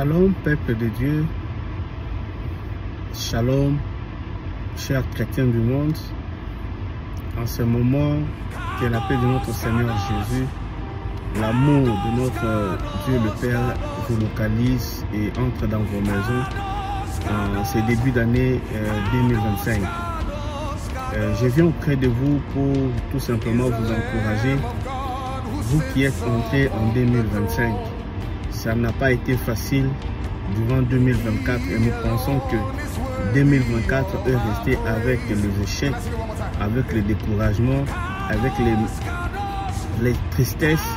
Shalom, peuple de Dieu. Shalom, chers chrétiens du monde. En ce moment, que la paix de notre Seigneur Jésus, l'amour de notre Dieu le Père vous localise et entre dans vos maisons en ce début d'année 2025. Je viens auprès de vous pour tout simplement vous encourager, vous qui êtes entrés en 2025. Ça n'a pas été facile durant 2024 et nous pensons que 2024 est resté avec les échecs, avec le découragement, avec les tristesses,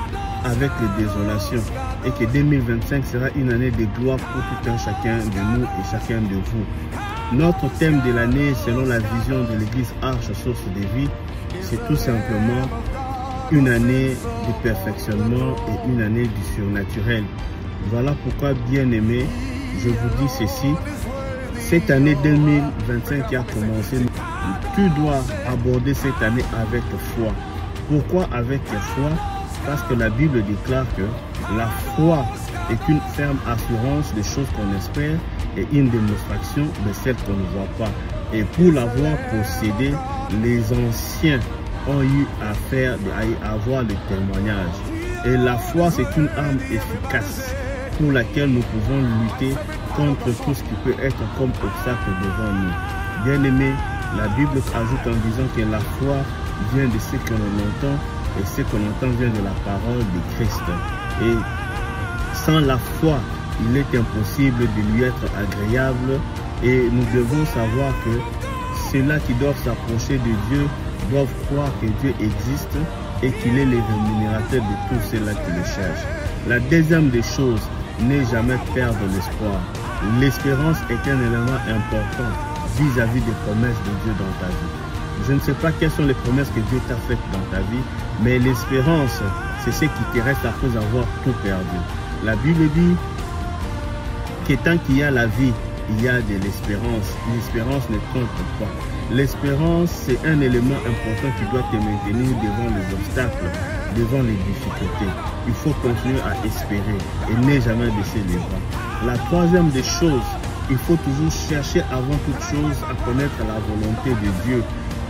avec les désolations, et que 2025 sera une année de gloire pour tout un chacun de nous et chacun de vous. Notre thème de l'année, selon la vision de l'église Arche Source de Vie, c'est tout simplement une année de perfectionnement et une année du surnaturel. Voilà pourquoi, bien aimé, je vous dis ceci. Cette année 2025 qui a commencé, tu dois aborder cette année avec foi. Pourquoi avec foi? Parce que la Bible déclare que la foi est une ferme assurance des choses qu'on espère et une démonstration de celles qu'on ne voit pas. Et pour l'avoir possédé, les anciens ont eu à avoir le témoignage. Et la foi, c'est une arme efficace pour laquelle nous pouvons lutter contre tout ce qui peut être comme obstacle devant nous. Bien aimé, la Bible ajoute en disant que la foi vient de ce que l'on entend et ce que l'on entend vient de la parole de Christ. Et sans la foi, il est impossible de lui être agréable et nous devons savoir que ceux-là qui doivent s'approcher de Dieu doivent croire que Dieu existe et qu'il est le rémunérateur de tous ceux-là qui le cherchent. La deuxième des choses, ne jamais perdre l'espoir. L'espérance est un élément important vis-à-vis des promesses de Dieu dans ta vie. Je ne sais pas quelles sont les promesses que Dieu t'a faites dans ta vie, mais l'espérance, c'est ce qui te reste après avoir tout perdu. La Bible dit que tant qu'il y a la vie, il y a de l'espérance. L'espérance ne compte pas. L'espérance, c'est un élément important qui doit te maintenir devant les obstacles, devant les difficultés. Il faut continuer à espérer et ne jamais baisser les bras. La troisième des choses, il faut toujours chercher avant toute chose à connaître la volonté de Dieu.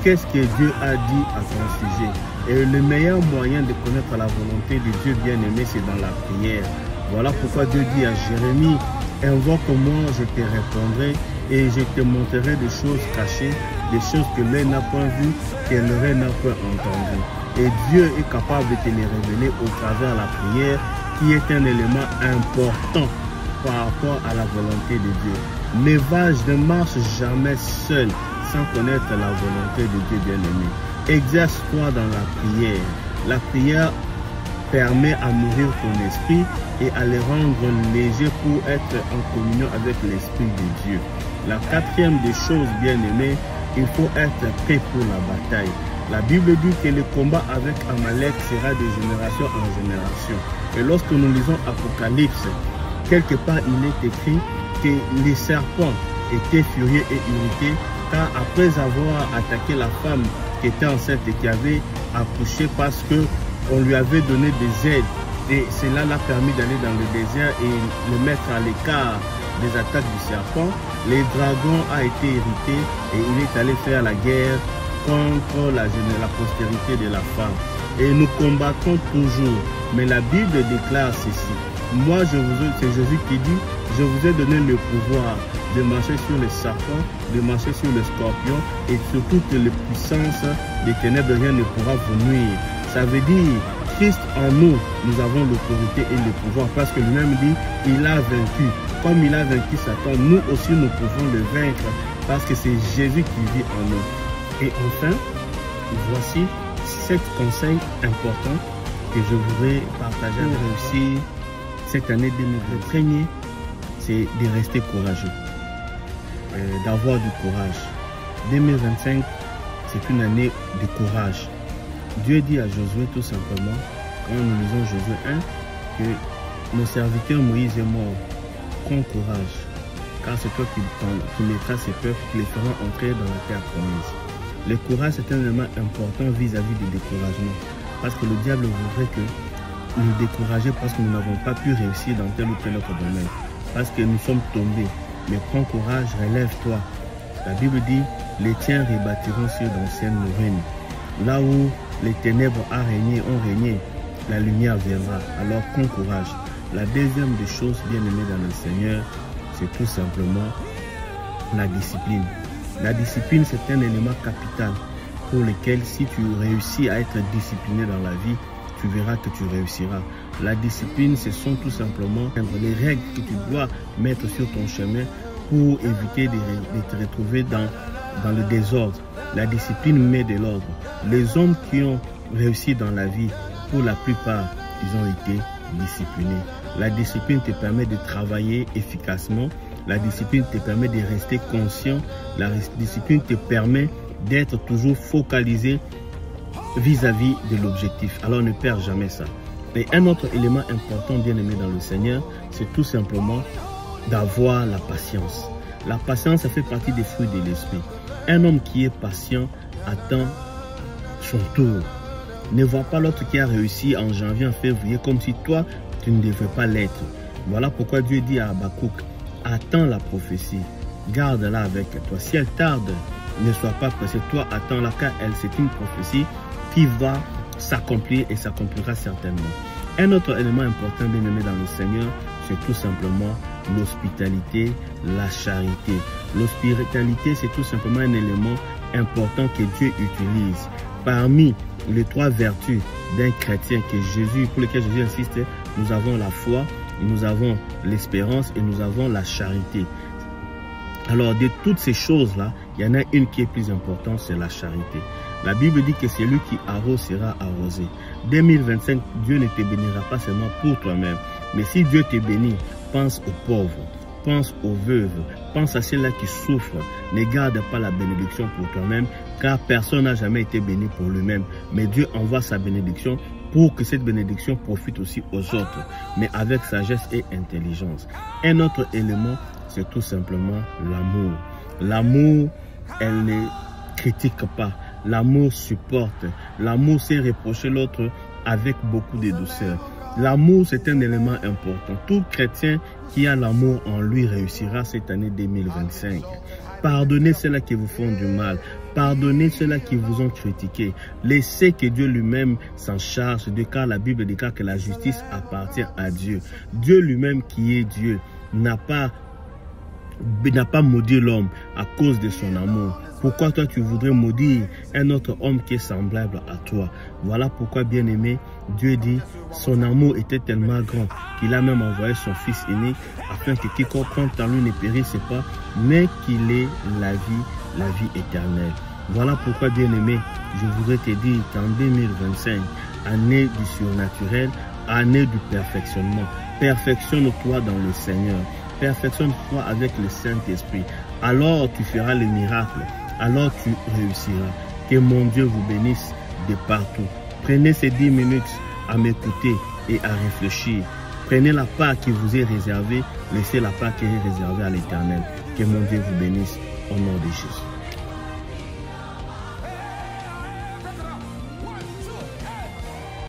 Qu'est-ce que Dieu a dit à ton sujet? Et le meilleur moyen de connaître la volonté de Dieu bien-aimé, c'est dans la prière. Voilà pourquoi Dieu dit à Jérémie, invoque-moi, je te répondrai et je te montrerai des choses cachées, des choses que l'œil n'a point vues, que l'oreille n'a point entendues. Et Dieu est capable de te les révéler au travers de la prière, qui est un élément important par rapport à la volonté de Dieu. Ne marche jamais seul sans connaître la volonté de Dieu bien-aimé. Exerce-toi dans la prière. La prière permet à nourrir ton esprit et à le rendre léger pour être en communion avec l'Esprit de Dieu. La quatrième des choses bien-aimées, il faut être prêt pour la bataille. La Bible dit que le combat avec Amalek sera de génération en génération. Et lorsque nous lisons Apocalypse, quelque part il est écrit que les serpents étaient furieux et irrités, car après avoir attaqué la femme qui était enceinte et qui avait accouché parce qu'on lui avait donné des aides, et cela l'a permis d'aller dans le désert et le mettre à l'écart des attaques du serpent, le dragon a été irrité et il est allé faire la guerre contre la postérité de la femme. Et nous combattons toujours. Mais la Bible déclare ceci. Moi, c'est Jésus qui dit, je vous ai donné le pouvoir de marcher sur les serpents, de marcher sur les scorpions et sur toutes les puissances des ténèbres, rien ne pourra vous nuire. Ça veut dire, Christ en nous, nous avons l'autorité et le pouvoir parce que lui-même dit, il a vaincu. Comme il a vaincu Satan, nous aussi nous pouvons le vaincre parce que c'est Jésus qui vit en nous. Et enfin, voici 7 conseils importants que je voudrais partager pour réussir cette année 2020. Le premier, c'est de rester courageux, d'avoir du courage. 2025, c'est une année de courage. Dieu dit à Josué tout simplement, quand nous lisons Josué 1, que nos serviteurs Moïse est mort. Prends courage, car c'est toi qui mettras ces peuples, qui les feront entrer dans la terre promise. Le courage est un élément important vis-à-vis du découragement. Parce que le diable voudrait que nous décourager parce que nous n'avons pas pu réussir dans tel ou tel autre domaine. parce que nous sommes tombés. Mais prends courage, relève-toi. La Bible dit, les tiens rebâtiront sur d'anciennes ruines. Là où les ténèbres ont régné, la lumière viendra. Alors prends courage. La deuxième des choses bien aimées dans le Seigneur, c'est tout simplement la discipline. La discipline, c'est un élément capital pour lequel si tu réussis à être discipliné dans la vie, tu verras que tu réussiras. La discipline, ce sont tout simplement les règles que tu dois mettre sur ton chemin pour éviter de te retrouver dans le désordre. La discipline met de l'ordre. Les hommes qui ont réussi dans la vie, pour la plupart, ils ont été disciplinés. La discipline te permet de travailler efficacement. La discipline te permet de rester conscient. La discipline te permet d'être toujours focalisé vis-à-vis de l'objectif. Alors ne perds jamais ça. Et un autre élément important, bien aimé dans le Seigneur, c'est tout simplement d'avoir la patience. La patience, ça fait partie des fruits de l'esprit. Un homme qui est patient attend son tour. Ne vois pas l'autre qui a réussi en janvier, en février, comme si toi, tu ne devrais pas l'être. Voilà pourquoi Dieu dit à Habakkuk, attends la prophétie, garde-la avec toi. Si elle tarde, ne sois pas pressé. Toi, attends-la, car c'est une prophétie qui va s'accomplir et s'accomplira certainement. Un autre élément important, bien aimé dans le Seigneur, c'est tout simplement l'hospitalité, la charité. L'hospitalité, c'est tout simplement un élément important que Dieu utilise. Parmi les trois vertus d'un chrétien pour lesquelles Jésus insiste, nous avons la foi, nous avons l'espérance et nous avons la charité. Alors, de toutes ces choses-là, il y en a une qui est plus importante, c'est la charité. La Bible dit que celui qui arrose sera arrosé. 2025, Dieu ne te bénira pas seulement pour toi-même. Mais si Dieu te bénit, pense aux pauvres, pense aux veuves, pense à ceux-là qui souffrent. Ne garde pas la bénédiction pour toi-même, car personne n'a jamais été béni pour lui-même. Mais Dieu envoie sa bénédiction pour que cette bénédiction profite aussi aux autres, mais avec sagesse et intelligence. Un autre élément, c'est tout simplement l'amour. L'amour, elle ne critique pas. L'amour supporte. L'amour sait reprocher l'autre avec beaucoup de douceur. L'amour, c'est un élément important. Tout chrétien qui a l'amour en lui réussira cette année 2025. Pardonnez ceux-là qui vous font du mal. Pardonnez ceux-là qui vous ont critiqué. Laissez que Dieu lui-même s'en charge, car la Bible déclare que la justice appartient à Dieu. Dieu lui-même qui est Dieu n'a pas maudit l'homme à cause de son amour. Pourquoi toi tu voudrais maudire un autre homme qui est semblable à toi? Voilà pourquoi, bien aimé, Dieu dit son amour était tellement grand qu'il a même envoyé son fils unique afin que quiconque compte en lui ne périsse pas, mais qu'il ait la vie éternelle. Voilà pourquoi, bien aimé, je voudrais te dire qu'en 2025, année du surnaturel, année du perfectionnement, perfectionne-toi dans le Seigneur. Perfectionne-toi avec le Saint-Esprit. Alors tu feras le miracle. Alors tu réussiras. Que mon Dieu vous bénisse de partout. Prenez ces 10 minutes à m'écouter et à réfléchir. Prenez la part qui vous est réservée. Laissez la part qui est réservée à l'Éternel. Que mon Dieu vous bénisse au nom de Jésus.